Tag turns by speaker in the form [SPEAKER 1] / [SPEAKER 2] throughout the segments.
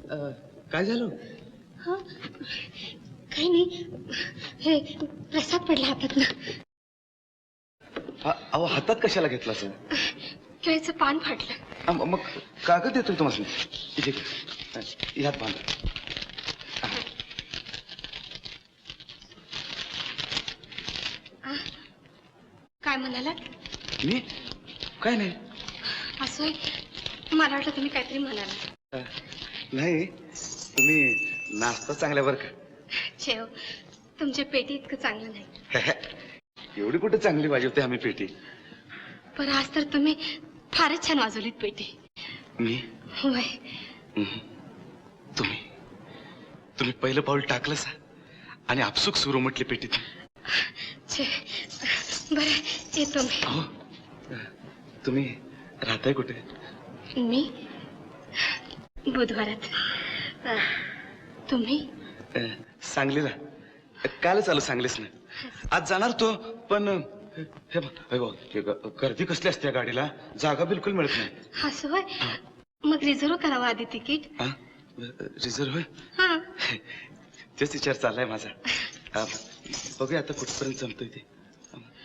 [SPEAKER 1] काय झालं?
[SPEAKER 2] काही नाही, हे प्रसाद पडला हातात ना.
[SPEAKER 1] अहो हातात कशाला घेतला सर?
[SPEAKER 2] केळीचं पान फाटलं.
[SPEAKER 1] मग कागद देतोय तुम्हाला. इथे ह्यात बांधा.
[SPEAKER 2] काय म्हणाला?
[SPEAKER 1] मी काय नाही.
[SPEAKER 2] असं मला वाटलं तुम्ही काहीतरी म्हणाला.
[SPEAKER 1] नाही, तुम्ही नाश्ता चांगल्या बरं का.
[SPEAKER 2] शेव, तुमच्या पेटी इतकं चांगलं नाही.
[SPEAKER 1] एवढी कुठे चांगली वाजवते आम्ही पेटी.
[SPEAKER 2] पण आज तर तुम्ही फारच छान वाजवलीत पेटी.
[SPEAKER 1] मी?
[SPEAKER 2] होय.
[SPEAKER 1] तुम्ही पहिलं पाऊल टाकलं सा आणि आपसुक सुरू म्हटली पेटीत.
[SPEAKER 2] बरं, येतो मी.
[SPEAKER 1] हो, तुम्ही राहताय कुठे?
[SPEAKER 2] मी बुधवारात. तुम्ही?
[SPEAKER 1] सांगलीला. कालच आलो सांगलीस ना. आज जाणार तो, पण हे बघ, गर्दी कसली असते गाडीला, जागा बिलकुल मिळत नाही.
[SPEAKER 2] असं होय? मग रिझर्व करावं आधी तिकीट.
[SPEAKER 1] रिझर्व होय?
[SPEAKER 2] हा,
[SPEAKER 1] तेच विचार चाललाय माझा. बघूया आता कुठपर्यंत जमतोय ते.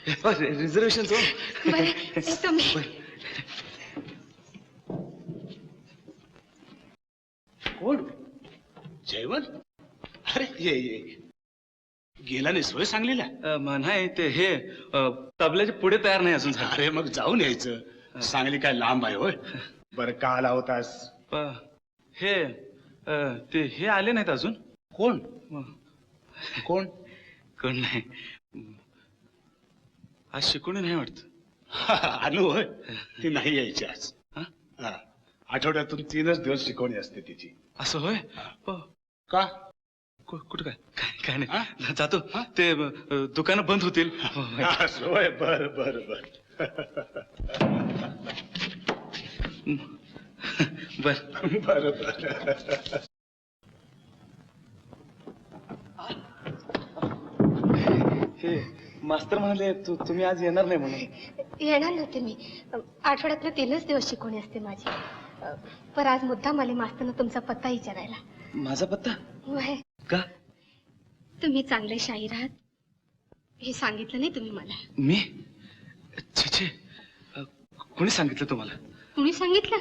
[SPEAKER 1] रिझर्वेशन हो.
[SPEAKER 2] बरं, येतो मी.
[SPEAKER 3] कोण? जयवंत? अरे ये ये, गेला नाही सोय सांगलीला?
[SPEAKER 1] नाही, ते हे तबल्याचे पुढे तयार नाही अजून झालं.
[SPEAKER 3] अरे मग जाऊन यायचं. सांगली काय लांब आहे होय? बरं, का आला होतास?
[SPEAKER 1] हे ते हे आले नाहीत अजून.
[SPEAKER 3] कोण? कोण?
[SPEAKER 1] कोण नाही. आज शिकवणी नाही वाटत.
[SPEAKER 3] अनु होय? ती नाही यायची आज. आठवड्यातून 3च दिवस शिकवणी असते तिची.
[SPEAKER 1] असं होय?
[SPEAKER 3] का?
[SPEAKER 1] कुठं काय नाही, जातो. ते दुकानं बंद होतील.
[SPEAKER 3] होय, बर बर बर.
[SPEAKER 1] बर
[SPEAKER 3] बर बर.
[SPEAKER 1] हे मास्तर म्हणाले तुम्ही आज येणार नाही म्हणून.
[SPEAKER 2] येणार नव्हते मी. आठवड्यातले 3च दिवस शिकवणी असते माझी. पर आज मुद्दाम आले मास्तरनं तुमचा पत्ता विचारायला.
[SPEAKER 1] माझा पत्ता?
[SPEAKER 2] होय.
[SPEAKER 1] का?
[SPEAKER 2] तुम्ही चांगले शाहीर आहात हे सांगितलं नाही तुम्ही मला.
[SPEAKER 1] मी? छे, कोणी सांगितलं तुम्हाला?
[SPEAKER 2] तुम्ही सांगितलं?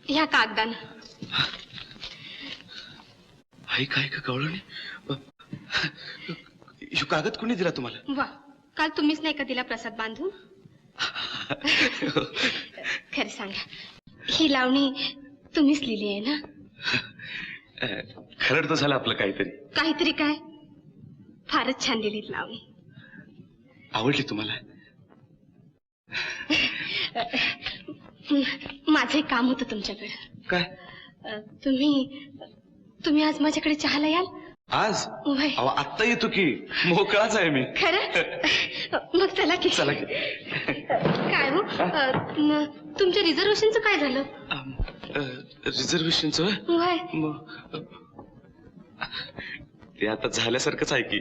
[SPEAKER 2] ह्या कागदानं.
[SPEAKER 1] आई काय का कळलं नाही. ह्यो कागद कोणी दिला तुम्हाला?
[SPEAKER 2] वा, काल तुम्हीच नाही का दिला प्रसाद बांधून? खरं सांगा, ही लावणी तुम्हीच लिहिली आहे ना?
[SPEAKER 1] खरं तर झालं आपलं काहीतरी.
[SPEAKER 2] काहीतरी काय? फारच छान लिहिलीत लावणी.
[SPEAKER 1] आवडली तुम्हाला?
[SPEAKER 2] माझं एक काम होतं तुमच्याकडे.
[SPEAKER 1] काय?
[SPEAKER 2] तुम्ही आज माझ्याकडे चहाला याल?
[SPEAKER 1] आज?
[SPEAKER 2] होय.
[SPEAKER 1] अहो आत्ता येतो की, मोकळाच आहे मी.
[SPEAKER 2] खरं? मग चला की.
[SPEAKER 1] चला की.
[SPEAKER 2] काय हो, तुमच्या रिझर्वेशनचं काय झालं?
[SPEAKER 1] रिझर्वेशनचं?
[SPEAKER 2] होय.
[SPEAKER 1] ते आता झाल्यासारखंच आहे की.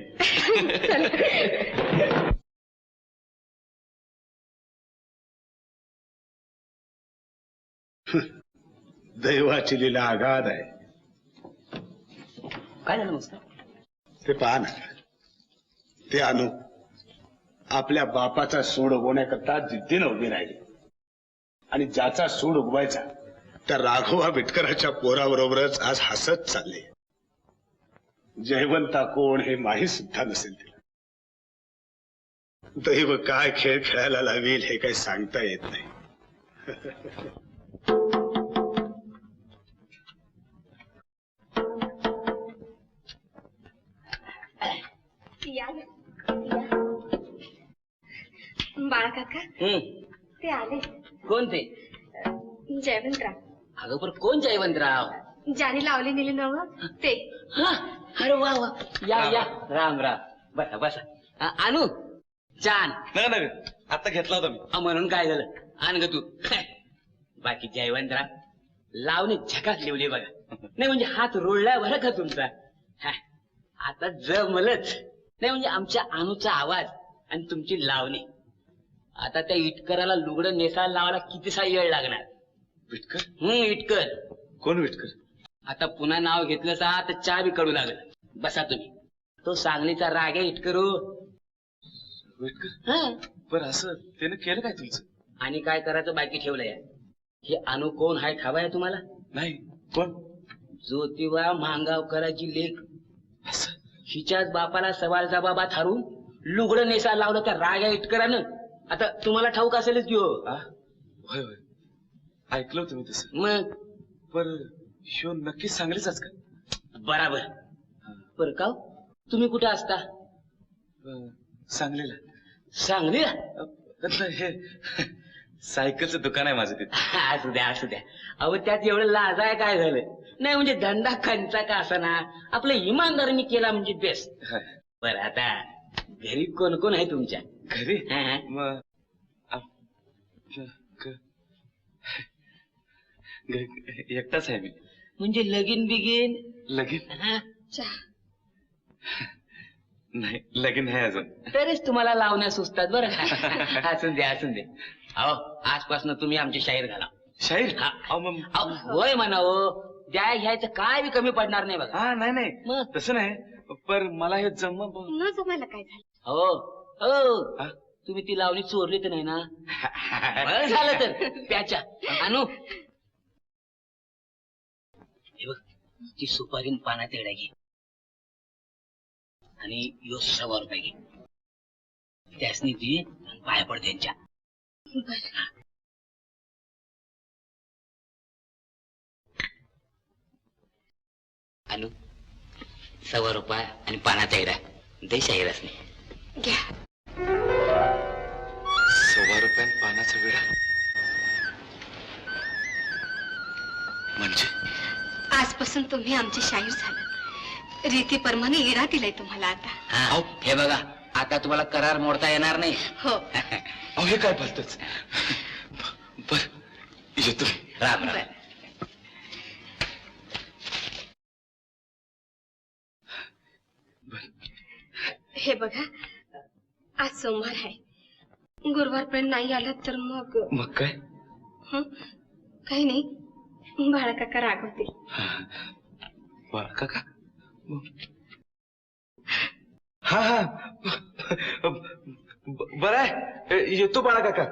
[SPEAKER 3] दैवाची लीला अगाध आहे.
[SPEAKER 4] काय झालं मस्त?
[SPEAKER 3] ते पहा ना, ते अनु आपल्या बापाचा सूड उगवण्याकरता जिद्दीनं उभी राहिली आणि ज्याचा सूड उगवायचा त्या राघवा बिटकराच्या पोराबरोबरच आज हसत चालले. जयवंता कोण हे माहीत सुद्धा नसेल तिला. दैव काय खेळ खेळायला लावेल हे काही सांगता येत नाही.
[SPEAKER 2] बाळा काका ते आले.
[SPEAKER 4] कोण ते?
[SPEAKER 2] जयवंतराव.
[SPEAKER 4] अगं पण कोण जयवंतराव?
[SPEAKER 2] ज्याने लावली नेली नव ते.
[SPEAKER 4] अरे वा वा, या या, राम राम. बसा बसा. आणू छान.
[SPEAKER 1] नाही, आता घेतला होता मी.
[SPEAKER 4] म्हणून काय झालं? आण ग तू. बाकी जयवंतराव लावणी झकास लिवली बघा. नाही म्हणजे हात रोळला बरं का तुमचा. आता जमलंच. नाही म्हणजे आमच्या आणूचा आवाज आणि तुमची लावणी. आता त्या इटकराला लुगडं नेसायला लावायला कितीसा वेळ लागणार?
[SPEAKER 1] बिटकर?
[SPEAKER 4] इटकर
[SPEAKER 1] कोण विटकर?
[SPEAKER 4] आता पुन्हा नाव घेतलं सा तर चहा बी कडू लागलं. बसा तुम्ही. तो सांगलीचा राग आहे इटकरू.
[SPEAKER 1] विटकर? पण असं त्यानं केलं काय तुमचं?
[SPEAKER 4] आणि काय करायचं बाकी ठेवलंय. हे अनु कोण हाय ठावा आहे तुम्हाला?
[SPEAKER 1] नाही. कोण?
[SPEAKER 4] ज्योतिबा महागावकराची लेख.
[SPEAKER 1] असं?
[SPEAKER 4] हिच्याच बापाला सवालचा बाबा थारून लुगडं नेसा लावलं त्या राग आहे इटकरानं. आता तुम्हाला ठाऊक असेलच की हो.
[SPEAKER 1] होय होय, ऐकलं होतं मी तसं.
[SPEAKER 4] मग
[SPEAKER 1] पर शो नक्कीच सांगलीचाच का?
[SPEAKER 4] बराबर. बर का हो? तुम्ही कुठे असता?
[SPEAKER 1] सांगलीला.
[SPEAKER 4] सांगलीला?
[SPEAKER 1] हे सायकलचं दुकान आहे माझं तिथे.
[SPEAKER 4] असू द्या असू द्या. अहो त्यात एवढं लाजाय काय झालं? नाही म्हणजे धंदा खंचा का असाना आपलं इमानदारीने केला म्हणजे बेस्ट.
[SPEAKER 1] हाय.
[SPEAKER 4] बर आता घरी कोण कोण आहे तुमच्या?
[SPEAKER 1] घरी
[SPEAKER 4] हा, हा.
[SPEAKER 1] मग एकटाच आहे मी.
[SPEAKER 4] म्हणजे लगीन बिगीन?
[SPEAKER 1] लगीन
[SPEAKER 4] हा?
[SPEAKER 2] चहा.
[SPEAKER 1] नाही, लगीन आहे अजून.
[SPEAKER 4] तरच तुम्हाला लावण्या सुचतात बरं का. असून दे असून दे. अहो आजपासून तुम्ही आमची शाहीर घाला.
[SPEAKER 1] शाहीर?
[SPEAKER 4] हा.
[SPEAKER 1] अहो, मग
[SPEAKER 4] अहो, होय म्हणा हो. द्या घ्यायचं काय बी कमी पडणार नाही बघा.
[SPEAKER 1] हा नाही नाही
[SPEAKER 4] मग?
[SPEAKER 1] तसं नाही, पर मला हे जम
[SPEAKER 2] न जमायला काय झालं?
[SPEAKER 4] हो हो.
[SPEAKER 1] हा?
[SPEAKER 4] तुम्ही ती लावणी चोरली तर नाही ना? बरं झालं तर त्याच्या अनु हे बघ ती सुपारी पाण्यात येड्या घे आणि यो 100 रुपये घे. त्यासनी ती पाया पड त्यांच्या. अनु 100 रुपये आणि पाण्याचा येडा दे शाहीरच नाही.
[SPEAKER 2] घ्या.
[SPEAKER 1] 100 रुपयात पानाचा विडा म्हणजे?
[SPEAKER 2] आजपासून तुम्ही आमचे शाहीर झालात. रीतीप्रमाणे इडा दिलाय तुम्हाला आता.
[SPEAKER 4] हा, हे बघा आता तुम्हाला करार मोडता येणार नाही.
[SPEAKER 2] हो.
[SPEAKER 1] अहो हे काय बोलतच? बर येतो.
[SPEAKER 4] राम राम.
[SPEAKER 2] बरं. हे बघा आज सोमवार आहे. गुरुवारपर्यंत नाही आलात तर मग
[SPEAKER 1] मग काय?
[SPEAKER 2] हं? काही नाही. बाळकाका रागवतील.
[SPEAKER 1] बाळा काका? हा हा बरं आहे, येतो बाळा काका.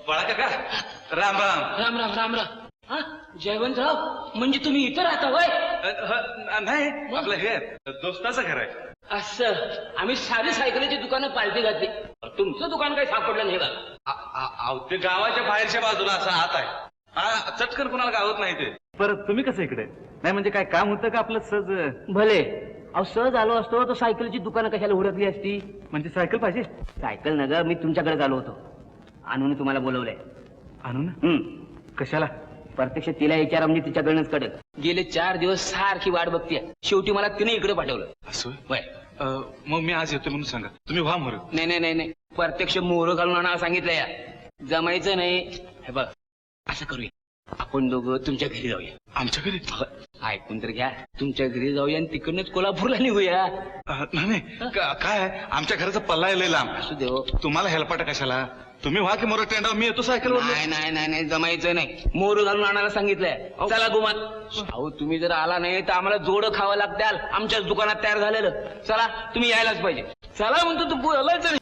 [SPEAKER 1] बाळा काका राम राम.
[SPEAKER 4] राम राम राम राम. हा जयवंतराव म्हणजे तुम्ही इथं राहता होय?
[SPEAKER 1] नाही आपलं हे दोस्ताचं घर आहे.
[SPEAKER 4] असं आम्ही सारी सायकलीची दुकानं पालटी घातली. तुमचं दुकान काही सापडलं नाही बघा.
[SPEAKER 1] ते गावाच्या बाहेरच्या बाजूला असं आत आहे. हा चटकन कोणाला गावत नाही ते.
[SPEAKER 5] परत तुम्ही कसं इकडे? नाही म्हणजे काय काम होतं का आपलं सहज?
[SPEAKER 4] भले अहो सहज आलो असतो तर सायकलची दुकानं कशाला हुडकली असती?
[SPEAKER 5] म्हणजे सायकल पाहिजे?
[SPEAKER 4] सायकल नगर मी तुमच्याकडे आलो होतो. अनुने तुम्हाला बोलवलंय.
[SPEAKER 5] आणू ना. कशाला?
[SPEAKER 4] प्रत्यक्ष तिला विचारा म्हणजे तिच्याकडनंच कडक. गेले 4 दिवस सारखी वाट बघतीये. शेवटी मला तिने इकडे पाठवलं.
[SPEAKER 1] असं
[SPEAKER 4] वय
[SPEAKER 1] मग मी आज येतो म्हणून सांगा. तुम्ही व्हा मोर.
[SPEAKER 4] नाही नाही नाही नाही प्रत्यक्ष मोहर घालून आणायला सांगितलं या. जमायचं नाही. हे बघ असं करूया आपण दोघं तुमच्या घरी जाऊया.
[SPEAKER 1] आमच्या घरी?
[SPEAKER 4] ऐकून तर घ्या. तुमच्या घरी जाऊया आणि तिकडनंच कोल्हापूरला निघूया.
[SPEAKER 1] नाही काय आहे, आमच्या घराचा पल्ला आहे लय लांब.
[SPEAKER 4] असू देव.
[SPEAKER 1] तुम्हाला हेलपाटा कशाला? तुम्ही व्हा की मोर टेंडा, मी येतो सायकलवर.
[SPEAKER 4] नाही नाही नाही नाही जमायचं नाही. मोहर घालून आणायला सांगितलंय. चला गुमान. अहो तुम्ही जर आला नाही तर आम्हाला जोडं खावं लागत्याल. आमच्याच दुकानात तयार झालेलं. चला तुम्ही यायलाच पाहिजे. चला म्हणतो तू बोलायचं नाही.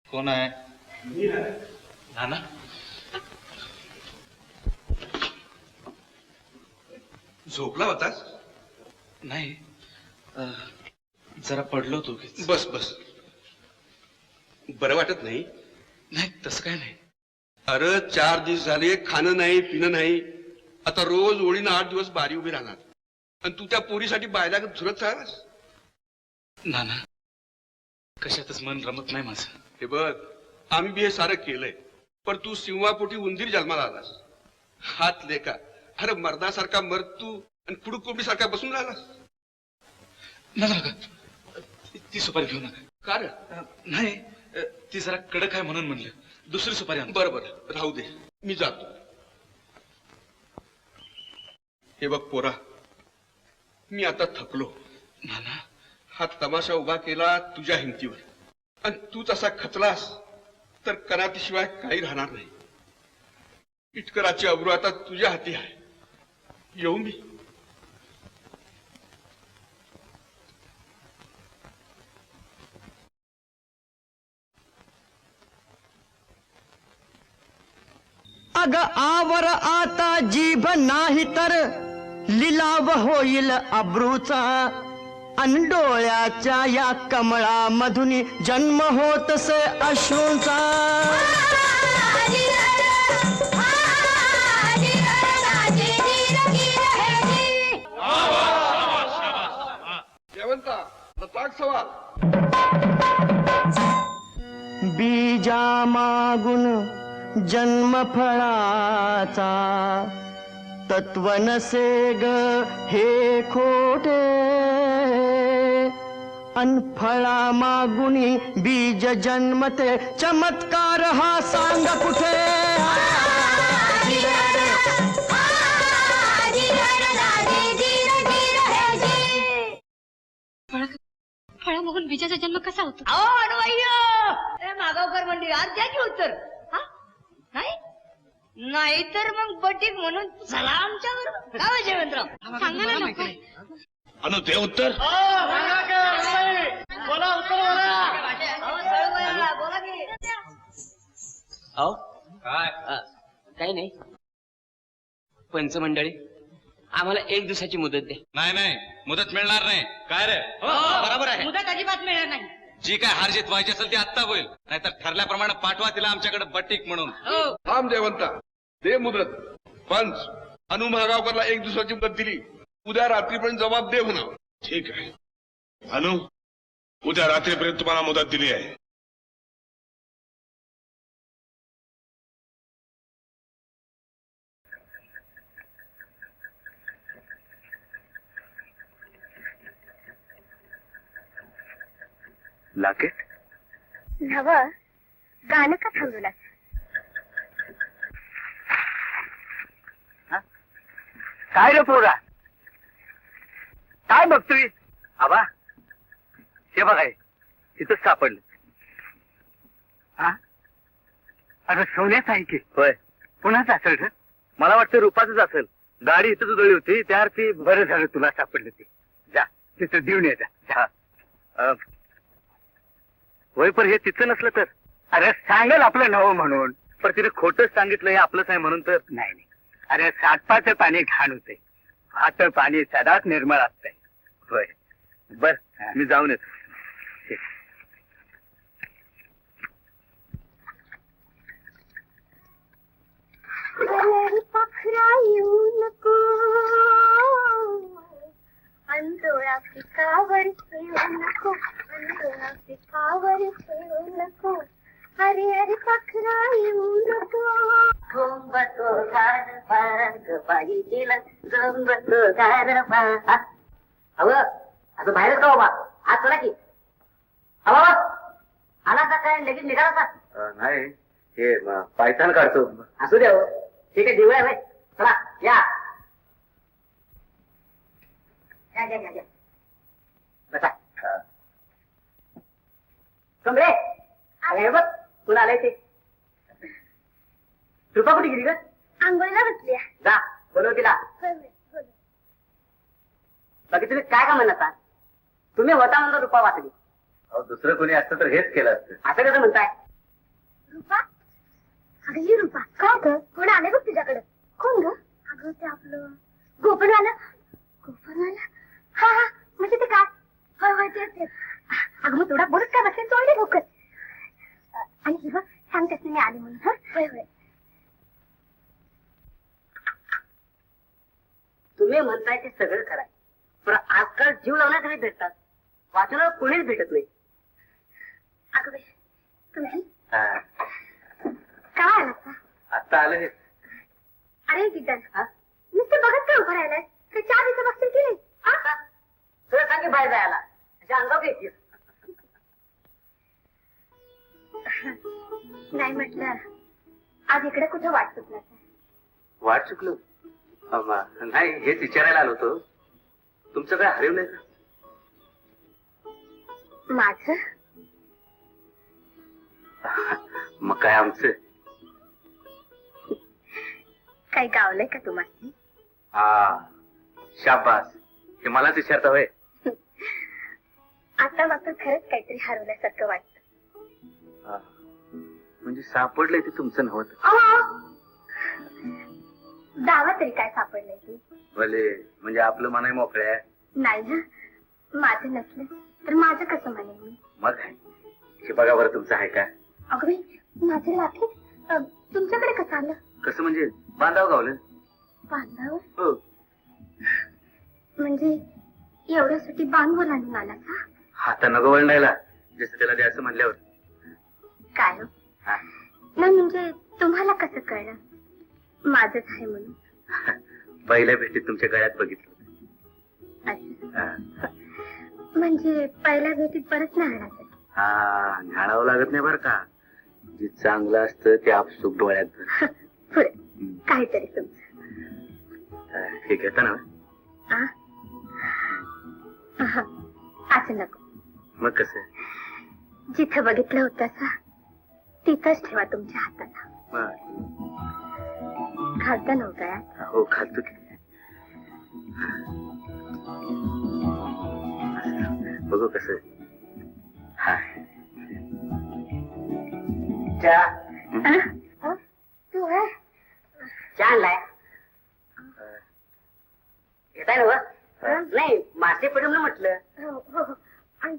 [SPEAKER 1] कोण आहे? नाना
[SPEAKER 3] झोपला होतास?
[SPEAKER 1] नाही, जरा पडलो होतो.
[SPEAKER 3] बस बस. बरं वाटत नाही?
[SPEAKER 1] नाही तसं काय नाही.
[SPEAKER 3] अरे 4 दिवस झाले खाणं नाही पिणं नाही. आता रोज ओळीनं 8 दिवस बारी उभी राहणार आणि तू त्या पोरीसाठी बायला झुरत राहस.
[SPEAKER 1] नाना कशातच मन रमत नाही माझं.
[SPEAKER 3] हे बघ आम्ही बी हे सारं केलंय पण तू सिंहापोटी उंदीर जन्माला आलास. हात लेका. अरे मर्दासारखा मर तू आणि कुडूक कोंबडी सारखा बसून राहिलास.
[SPEAKER 1] नका ती सुपारी घेऊ नका.
[SPEAKER 3] का रे?
[SPEAKER 1] नाही ती जरा कडक आहे म्हणून म्हणलं. दुसरी सुपारी आणतो.
[SPEAKER 3] बरं बरं राहू दे मी जातो. हे बघ पोरा
[SPEAKER 6] मी आता थकलो.
[SPEAKER 1] नाना
[SPEAKER 6] हा तमाशा उभा केला तुझ्या हिमतीवर, आणि तूच असा खचलास तर कनातीशिवाय काही राहणार नाही. इटकराची अब्रू आता तुझ्या हाती आहे. येऊ मी.
[SPEAKER 7] अग आवर आता जीभ नाही तर लिलाव होईल अब्रूचा, अन डोळ्याच्या या कमळामधून जन्म होतसे अश्रूंचा.
[SPEAKER 6] जयवंता टाक सवाल.
[SPEAKER 7] बीजा मागून जन्म फळाचा, तत्व नसे ग हे खोटे, अन फळा मागुनी बीज जन्मते, चमत्कार हा सांग कुठे.
[SPEAKER 2] फळा बघून बीजाचा जन्म कसा होतो?
[SPEAKER 8] मागावकर मंडळी आज द्या की उत्तर. हा? नाही नाहीतर मग बटीक म्हणून चला आमच्या बरोबर. काय जयवंतराव
[SPEAKER 2] सांगा ना लवकर.
[SPEAKER 3] अनु ते उत्तर
[SPEAKER 8] बोला की.
[SPEAKER 4] अहो काही नाही. पंचमंडळी आम्हाला 1 दिवसाची मुदत द्या.
[SPEAKER 1] नाही नाही मुदत मिळणार नाही. काय रे बरोबर आहे.
[SPEAKER 8] मुदत अजिबात मिळणार नाही.
[SPEAKER 1] जी काय हारजीत व्हायची असेल ती आत्ता होईल, नाहीतर ठरल्याप्रमाणे पाठवा तिला आमच्याकडे बट्टीक म्हणून.
[SPEAKER 6] थांब जयवंता, दे मुदत. पंच अनु महागावकरला 1 दिवसाची मुदत दिली. उद्या रात्रीपर्यंत जबाब दे म्हणा.
[SPEAKER 3] ठीक आहे. अनु उद्या रात्रीपर्यंत तुम्हाला मुदत दिली आहे.
[SPEAKER 5] लाकेट
[SPEAKER 2] नव गाणं का थांबवलं?
[SPEAKER 5] काय रे पोरा, काय बघतोय? आबा हे बघाय तिथंच सापडलं. हा अरे सोन्याच आहे की? होय. पुन्हाच असेल रे. मला वाटतं रुपाचंच असेल. गाडी इथंच उधळली होती, त्या अर्थी बरं झालं तुला सापडलं ते. जा तिथं देऊन ये जा. होय, पण हे तिचं नसलं तर? अरे सांगेल आपलं नवं म्हणून, पण तिने खोटंच सांगितलं हे आपलंच आहे म्हणून तर. नाही नाही, अरे साठपाचं पाणी घाण होते, भातं पाणी सदाच निर्मळ असतंय. होय बर, मी जाऊन येतो.
[SPEAKER 2] पाखरा येऊ नको, अंतोळा पिकावर ठेवू नको, अंतोळा पिकावर ठेवू नको, अरे अरे पाखरा येऊ नको.
[SPEAKER 8] झोंबतो गारवा ग बाई दिला, झोंबतो गारवा. अवं असं बाहेरच का बाबा? आज चला की. अवा आला का काय लगेच निघाला का?
[SPEAKER 5] नाही, हे पायथान काढतो.
[SPEAKER 8] असू द्या हो, ठीक आहे. दिवळ आहे. चला या या या या बसा. कमरे अरे बघ तुला आलाय ते. कृपा कुठे गेली ग?
[SPEAKER 2] आंघोळीला बसली.
[SPEAKER 8] जा बोलव तिला. बाकी तुम्ही काय का म्हणता? तुम्ही होता म्हणतो रुपा वाचली.
[SPEAKER 5] दुसरं कोणी असतं तर हेच केलं असतं.
[SPEAKER 8] असं कसं म्हणताय?
[SPEAKER 2] रूपा, अगं ही रूपा काय ग? कोण आले बघ तुझ्याकडे? कोण ग? अगं ते आपलं गोपनवाला. गोपनवाला? हा हा, म्हणजे ते काय? होय होय तेच तेच. अगं मग थोडा बोलत काय बसेल तोडले लवकर. आणि ही बघ सांगतेस मी आले म्हणून. हा होय होय.
[SPEAKER 8] तुम्ही म्हणताय ते सगळं खरं आहे, पण आजकाल जीव लावण्यासाठी भेटतात, वाचनाला कोणीच भेटत नाही.
[SPEAKER 2] अगं बाई तुम्ही काय आला का?
[SPEAKER 5] आता आलं.
[SPEAKER 2] अरे किटन, नुसतं बघत काय उभं राहिलाय? ते चहा बिचं बघतील की नाही?
[SPEAKER 8] आता तुला सांगे बाहेर जायला त्याच्या अंगावर घ्यायची.
[SPEAKER 2] नाही म्हटलं आज इकडे कुठे वाट चुकला?
[SPEAKER 5] वाट चुकलो? नाही, हेच विचारायला आलो होतो. तुमचं काय हरवलंय का?
[SPEAKER 2] माझं
[SPEAKER 5] मग काय आमचं?
[SPEAKER 2] काही गावलंय का तुम्हाला?
[SPEAKER 5] हा, शाबास. हे मलाच विचारता होय?
[SPEAKER 2] आता मात्र खरंच काहीतरी हरवल्यासारखं वाटतं.
[SPEAKER 5] हा. म्हणजे सापडलंय ते तुमचं नव्हतं.
[SPEAKER 2] दावा तरी काय सापडलंय तू?
[SPEAKER 5] भले, म्हणजे आपलं मनाई मोकळं आहे.
[SPEAKER 2] नाही ना, माझं नसलं तर माझं कसं म्हणेन मी?
[SPEAKER 5] मग हे बघा बरं, तुमचं आहे का?
[SPEAKER 2] अगं बाई, माझं लाकीट तुमच्याकडे कसं आलं?
[SPEAKER 5] कसं म्हणजे बांधाव गावलं?
[SPEAKER 2] बांधावर?
[SPEAKER 5] हो.
[SPEAKER 2] म्हणजे एवढ्यासाठी बांधवर आणून आला का?
[SPEAKER 5] हाता नको वळणायला, जसं त्याला द्यायचं म्हणल्यावर.
[SPEAKER 2] काय हो?
[SPEAKER 5] हा.
[SPEAKER 2] नाही म्हणजे तुम्हाला कसं कळलं माझंच आहे म्हणून?
[SPEAKER 5] पहिल्या भेटीत तुमच्या गळ्यात बघितलं.
[SPEAKER 2] असं.
[SPEAKER 5] हा.
[SPEAKER 2] म्हणजे पहिल्या भेटीत परत नाही आणायचं?
[SPEAKER 5] हा, घालावं लागत नाही बरं का. जे चांगलं असतं ते आपसूक डोळ्यात.
[SPEAKER 2] पुढे काहीतरी तुमचं.
[SPEAKER 5] हे घेता ना?
[SPEAKER 2] आ? अहं, असं नको.
[SPEAKER 5] मग कसं?
[SPEAKER 2] जिथं बघितलं होतं तिथंच ठेवा तुमच्या हाताला. घालता नव्हता?
[SPEAKER 5] हो, घालतो की. बघू कसं. हा.
[SPEAKER 2] तू आहे?
[SPEAKER 8] आणलाय घेताय ना? नाही, मासे पडून ना म्हटलं.
[SPEAKER 2] हो हो हो. आणि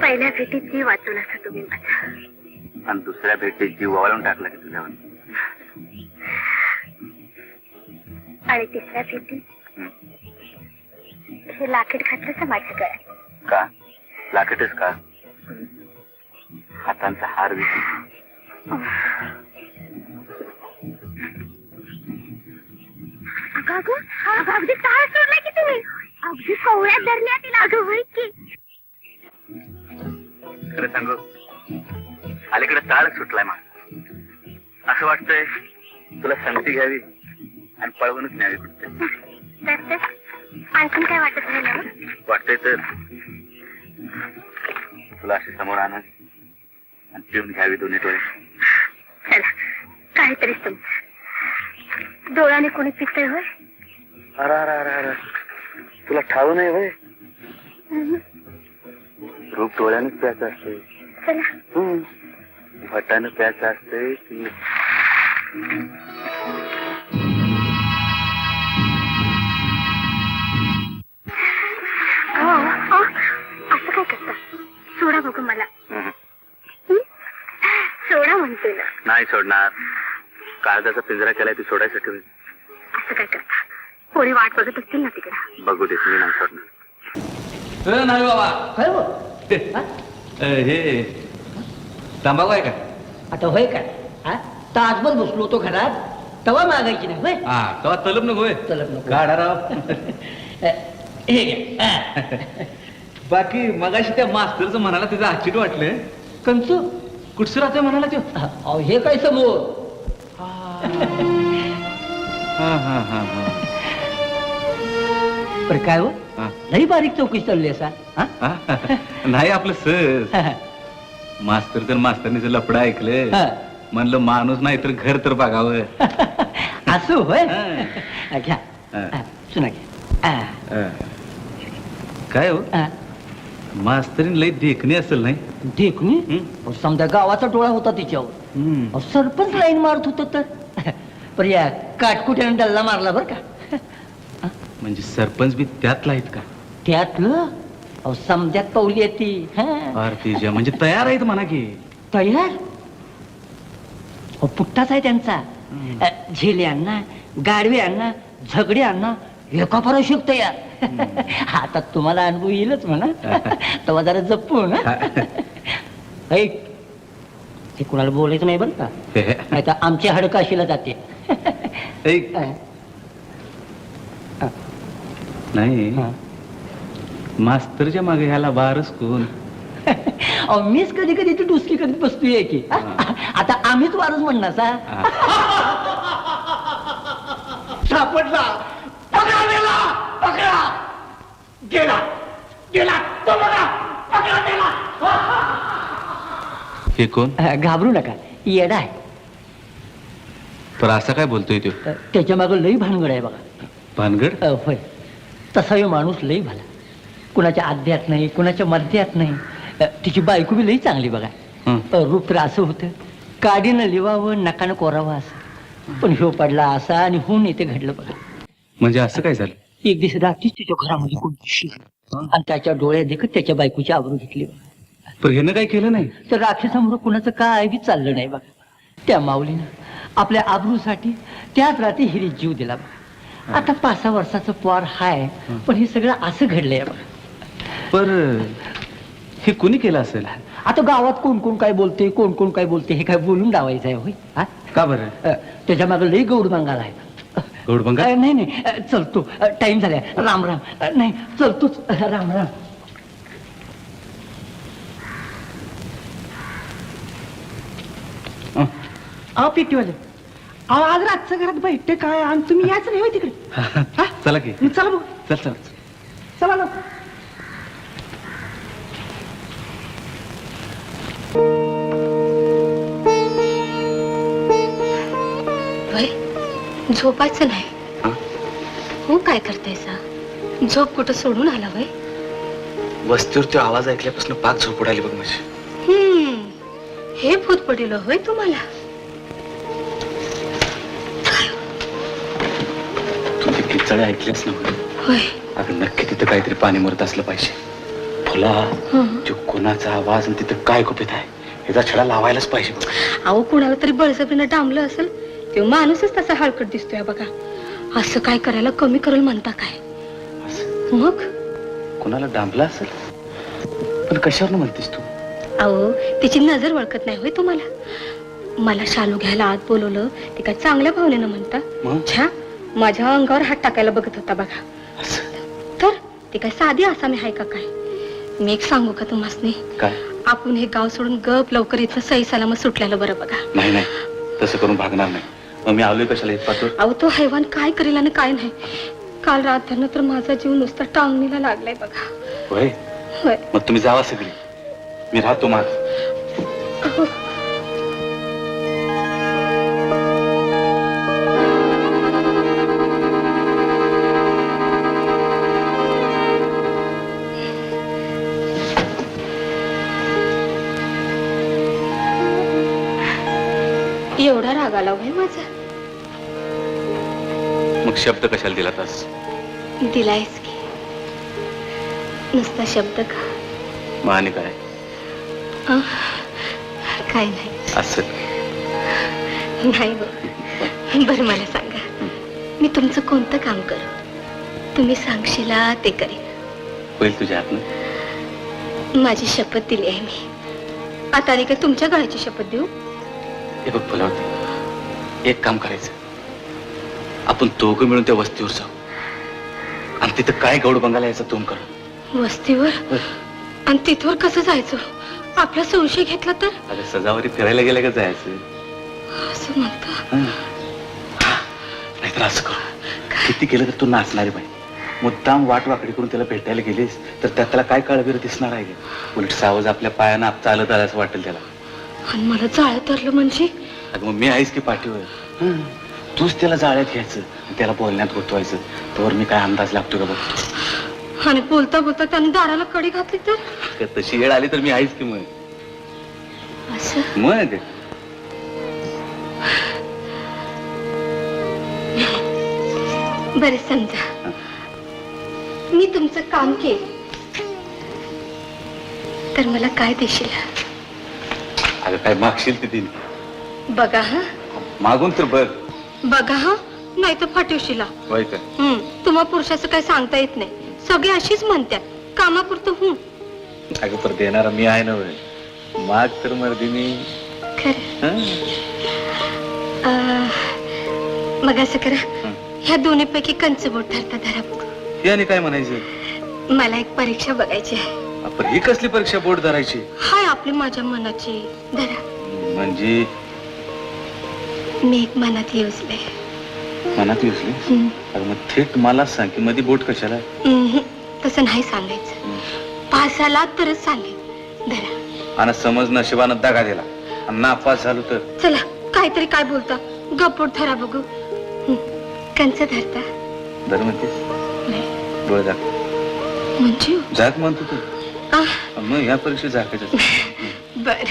[SPEAKER 2] पहिल्या भेटीत जीव वाचून असता तुम्ही माझा.
[SPEAKER 5] आणि दुसऱ्या भेटीत जीव वाळून टाकला की तुझ्यावर.
[SPEAKER 2] आणि तिसऱ्या भेटीत हे लाकीट घातलं माझ्या गळ्यात.
[SPEAKER 5] का? लाकटच का? हातांचा हार विकून.
[SPEAKER 2] अगदी काय सोडलाय की तुम्ही? अगदी कवळ्या धरल्या तिला. अगं होय की.
[SPEAKER 5] खरं सांगू, अलीकडे ताळच सुटलाय मला. असं वाटतंय तुला संगती घ्यावी आणि पळवूनच न्यावी कुठे.
[SPEAKER 2] आणखीन काय वाटत नाही ना?
[SPEAKER 5] वाटतंय तर तुला अशी समोर आणा आणि पिऊन घ्यावी दोन्ही डोळे.
[SPEAKER 2] चला, काहीतरी तुमचं. डोळ्याने कोणी पितय होय?
[SPEAKER 5] अरे अरे अरे अरे, तुला ठाऊ नाही होय? रूप डोळ्यानंच प्यायचं असते.
[SPEAKER 2] चला.
[SPEAKER 5] भटानं प्यायचं असते की
[SPEAKER 2] असं काय करता? सोडा बघू मला. सोडा म्हणते ना.
[SPEAKER 5] नाही सोडणार. काळजाचा पिंजरा केलाय ती सोडायसाठी.
[SPEAKER 2] असं काय करता? पोरी वाट बघत असतील ना तिकडे.
[SPEAKER 5] बघू देत, मी नाही सोडणार.
[SPEAKER 4] नाही बाबा.
[SPEAKER 9] काय हो?
[SPEAKER 4] हे तंबाखू आहे का?
[SPEAKER 9] आता होय काय? हा, तासभर बसलो होतो घरात, तवा मागायची नाही होय?
[SPEAKER 4] हा, तेव्हा तलब नको होय.
[SPEAKER 9] तलब नको.
[SPEAKER 4] गाडा राव.
[SPEAKER 9] हे घ्या. हा.
[SPEAKER 4] बाकी मगाशी त्या मास्तरचं म्हणाला त्याचं आश्चर्य वाटलं.
[SPEAKER 9] कंचू
[SPEAKER 4] कुठचं राहतोय म्हणाला तो?
[SPEAKER 9] अहो, हे काय समोर? पण काय हो,
[SPEAKER 4] हा.
[SPEAKER 9] लई बारीक चौकशी चालली असा. हा?
[SPEAKER 4] नाही आपलं सर. मास्तर तर मास्तरनीचं लपडं ऐकलं.
[SPEAKER 9] हा.
[SPEAKER 4] म्हणलं माणूस नाही तर घर तर बघावं.
[SPEAKER 9] असं होय?
[SPEAKER 4] हा.
[SPEAKER 9] घ्या.
[SPEAKER 4] हा.
[SPEAKER 9] सुना घ्या.
[SPEAKER 4] काय हो,
[SPEAKER 9] हा.
[SPEAKER 4] मास्तरीन लई देखणी असेल नाही?
[SPEAKER 9] देखणी? अहो, समजा गावाचा डोळा होता तिच्यावर. अहो, सरपंच लाईन मारत होत तर. पण या काटकुट्याने डल्ला मारला बर का.
[SPEAKER 4] म्हणजे सरपंच बी त्यातला आहेत का?
[SPEAKER 9] त्यातलं अहो समजात पावली आहे ती.
[SPEAKER 4] आरतीच्या म्हणजे तयार आहेत म्हणा की.
[SPEAKER 9] तयार? अहो पुट्टाच आहे त्यांचा. झेल्यांना, गाडव्यांना, झगड्यांना एका पराशिक तयार. आता तुम्हाला अनुभव येईलच म्हणा. तेव्हा जरा जप्पू ना. हे कुणाला बोलायचं नाही बरं का, नाही तर आमची हडकाशीला जाते.
[SPEAKER 4] नाही,
[SPEAKER 1] मास्तरच्या मागे ह्याला बारच कोण?
[SPEAKER 9] अहो, मीच कधी कधी ती डुसकी करीत बसतोय की आता आम्हीच वारच म्हणणार सा.
[SPEAKER 7] सापडला, पकडा गेला, पकडा गेला, गेला तो बघा, पकडा गेला.
[SPEAKER 1] हे कोण?
[SPEAKER 9] घाबरू नका, येडा आहे.
[SPEAKER 1] पण असं काय बोलतोय तो?
[SPEAKER 9] त्याच्या मागे लई भानगड आहे बघा.
[SPEAKER 1] भानगड?
[SPEAKER 9] होय, तसा हे माणूस लई भला, कुणाच्या आद्यात नाही, कुणाच्या मध्यात नाही. तिची बायको बी लई चांगली बघा. रूप तर असं होतं, काडीनं लिवावं नकानं कोरावं असं, पण ह्यो पडला असा आणि होऊन इथे घडलं बघा.
[SPEAKER 1] म्हणजे असं काय झालं?
[SPEAKER 9] एक दिवस रात्रीच त्याच्या घरामध्ये कोण दिसली आणि त्याच्या डोळ्यात देखत त्याच्या बायकोची आबरू घेतली बघा.
[SPEAKER 1] पण ह्यानं काय केलं नाही?
[SPEAKER 9] तर राक्षसामुळे कुणाचं काय बी चाललं नाही बघा. त्या माऊलीनं आपल्या आबरूसाठी त्याच रात्री हिरीत जीव दिला बघा. आता 5-6 वर्षाचं पोर हाय, पण हे सगळं असं घडलंय बघा.
[SPEAKER 1] पर हे कोणी केलं असेल?
[SPEAKER 9] आता गावात कोण कोण काय बोलते, कोण कोण काय बोलते, हे काय बोलून लावायचं आहे होय? हा?
[SPEAKER 1] का बरं?
[SPEAKER 9] त्याच्या मागे लई गौडबंगाल आहे.
[SPEAKER 1] गौडबंगा?
[SPEAKER 9] नाही नाही, चलतो, टाइम झालाय. राम राम. नाही, चलतोच. राम राम. अहो पेटीवाले, अहो आज रातचं घरात बैठते काय आणि तुम्ही यायचं नाही होय तिकडे? हा?
[SPEAKER 1] चला की.
[SPEAKER 9] चला बघ,
[SPEAKER 1] चल चल.
[SPEAKER 9] चला ना.
[SPEAKER 2] झोपायचं नाही. हो, काय करतायसा? झोप कुठं सोडून आला वय?
[SPEAKER 1] वस्तीवर तो आवाज ऐकल्यापासून पाक झोप उडाली बघ माझी.
[SPEAKER 2] हे भूत पडिल होय तुम्हाला?
[SPEAKER 1] तू ती किचळे ऐकलीस ना?
[SPEAKER 2] होय.
[SPEAKER 1] अगं नक्की तिथं काहीतरी पाणी मरत असलं पाहिजे. फुला तो कोणाचा आवाज आणि तिथं काय गुपित आहे याचा छडा लावायलाच पाहिजे बघ.
[SPEAKER 2] अहो, कुणाला तरी बळजबरीनं डांबलं असेल. तो माणूसच तसा हलकट दिसतोय बघा. असं काय करायला कमी करेल म्हणता काय? मग
[SPEAKER 1] कोणाला डांबला असेल? पण कशावर म्हणतेस तू?
[SPEAKER 2] अहो, तिची नजर वळखत नाही होय तुम्हाला? मला शालू घ्यायला आत बोलवलं ते काय चांगल्या भावनेनं म्हणता? छा, माझ्या अंगावर हात टाकायला बघत होता बघा. तर ते काय साधी आसामी आहे का काय? मी एक सांगू का तुम्हासनी?
[SPEAKER 1] काय?
[SPEAKER 2] आपण हे गाव सोडून गप लवकर इथं सही सलामत सुटल्याला बरं बघा.
[SPEAKER 1] नाही नाही, तसं करून भागणार नाही. मग मी आलोय कशाला इथपासून?
[SPEAKER 2] अहो, तो हैवान काय करेल आणि काय नाही. काल रात्री तर माझा जीव नुसता टांगणीला लागलाय बघा.
[SPEAKER 1] होय?
[SPEAKER 2] होय.
[SPEAKER 1] मग तुम्ही जावा सगळी, मी राहतो माझ.
[SPEAKER 2] एवढा राग आला होय माझा?
[SPEAKER 1] मग शब्द कशाला दिला तास?
[SPEAKER 2] दिलायस की, नुसता शब्द का?
[SPEAKER 1] मग आणि काय?
[SPEAKER 2] काय नाही.
[SPEAKER 1] असं
[SPEAKER 2] नाही हो. बरं मला सांगा, मी तुमचं कोणतं काम करू? तुम्ही सांगशीला ते करेन.
[SPEAKER 1] होईल तुझ्या हातनं.
[SPEAKER 2] माझी शपथ दिली आहे मी. आता आणि काय तुमच्या गळ्याची शपथ देऊ?
[SPEAKER 1] हे बघ फुलावती, एक काम करायचं, आपण दोघं मिळून त्या वस्तीवर जाऊ आणि तिथं काय गौड बंगाला यायचं तोंड करू.
[SPEAKER 2] वस्तीवर? आणि तिथवर कसं जायचं? आपला संशय घेतला तर?
[SPEAKER 1] अगं सजावारी फिरायला गेलं का जायचं?
[SPEAKER 2] असं म्हणता?
[SPEAKER 1] नाहीतर असं करू, किती केलं तर तू नाचणारी बाई, मुद्दाम वाटवाकडी करून त्याला भेटायला गेलीस तर त्याला काय कळबीर दिसणार आहे? उलट सावज आपल्या पायानं आप चालत आलं असं वाटेल त्याला.
[SPEAKER 2] आणि मला जाळं धरलं म्हणजे?
[SPEAKER 1] अगं मग मी आहेस की पाठीवर, तूच त्याला जाळ्यात घ्यायचं आणि त्याला बोलण्यात गुंतवायचं. तर मी काय अंदाज लागतो का बघ.
[SPEAKER 2] आणि बोलता बोलता त्याने दाराला कडी घातली तर?
[SPEAKER 1] तशी वेळ आली तर मी आहेस की मग.
[SPEAKER 2] असं?
[SPEAKER 1] मग
[SPEAKER 2] बरं समजा मी तुमचं काम केलं तर मला काय देशील?
[SPEAKER 1] अगं काय मागशील ते दिन
[SPEAKER 2] बघा. हा
[SPEAKER 1] मागून तर बघ.
[SPEAKER 2] बघा. हा नाही तर फाटीवशीला.
[SPEAKER 1] होय का?
[SPEAKER 2] तुम्हा पुरुषाचं काही सांगता येत नाही. सगळे अशीच म्हणतात, कामापुरतं.
[SPEAKER 1] अगं पर देणारा मी आहे ना. माग तर मर्दी मी.
[SPEAKER 2] खरं? मग असं करा, ह्या दोन्ही पैकी कंच बोट धरता धरा.
[SPEAKER 1] याने काय म्हणायचं?
[SPEAKER 2] मला एक परीक्षा बघायची आहे.
[SPEAKER 1] आपण ही कसली परीक्षा बोर्ड धरायची?
[SPEAKER 2] हाय आपली माझ्या मनाची धरा.
[SPEAKER 1] म्हणजे
[SPEAKER 2] मी एक मनात योजले.
[SPEAKER 1] मनात योजली? अरे मग थेट मला सांग की मध्ये बोट कशाला?
[SPEAKER 2] तसं नाही सांगायचं. पास झाला तरच सांगेन. धरा.
[SPEAKER 1] आणि समज नशिबानं दगा दिला आणि नापास झालो तर?
[SPEAKER 2] चला काहीतरी काय बोलता, गप्पोट धरा बघू. कंच धरता?
[SPEAKER 1] धर म्हणतेस? डोळे झाक.
[SPEAKER 2] म्हणजे
[SPEAKER 1] झाक म्हणतो तू? मग ह्या परीक्षेत झाकायचं.
[SPEAKER 2] बर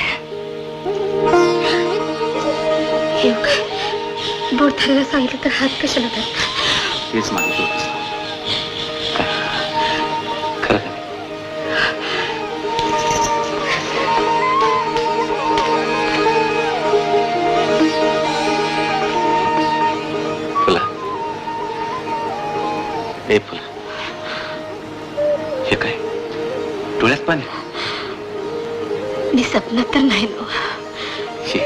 [SPEAKER 2] बोट धरायला सांगितलं तर हात कशाला धरता?
[SPEAKER 1] तेच मागितलं होतं. खरं का? फुला ए फुला, हे काय डोळ्यात पाणी?
[SPEAKER 2] मी स्वप्नात तर नाही ना.
[SPEAKER 1] हे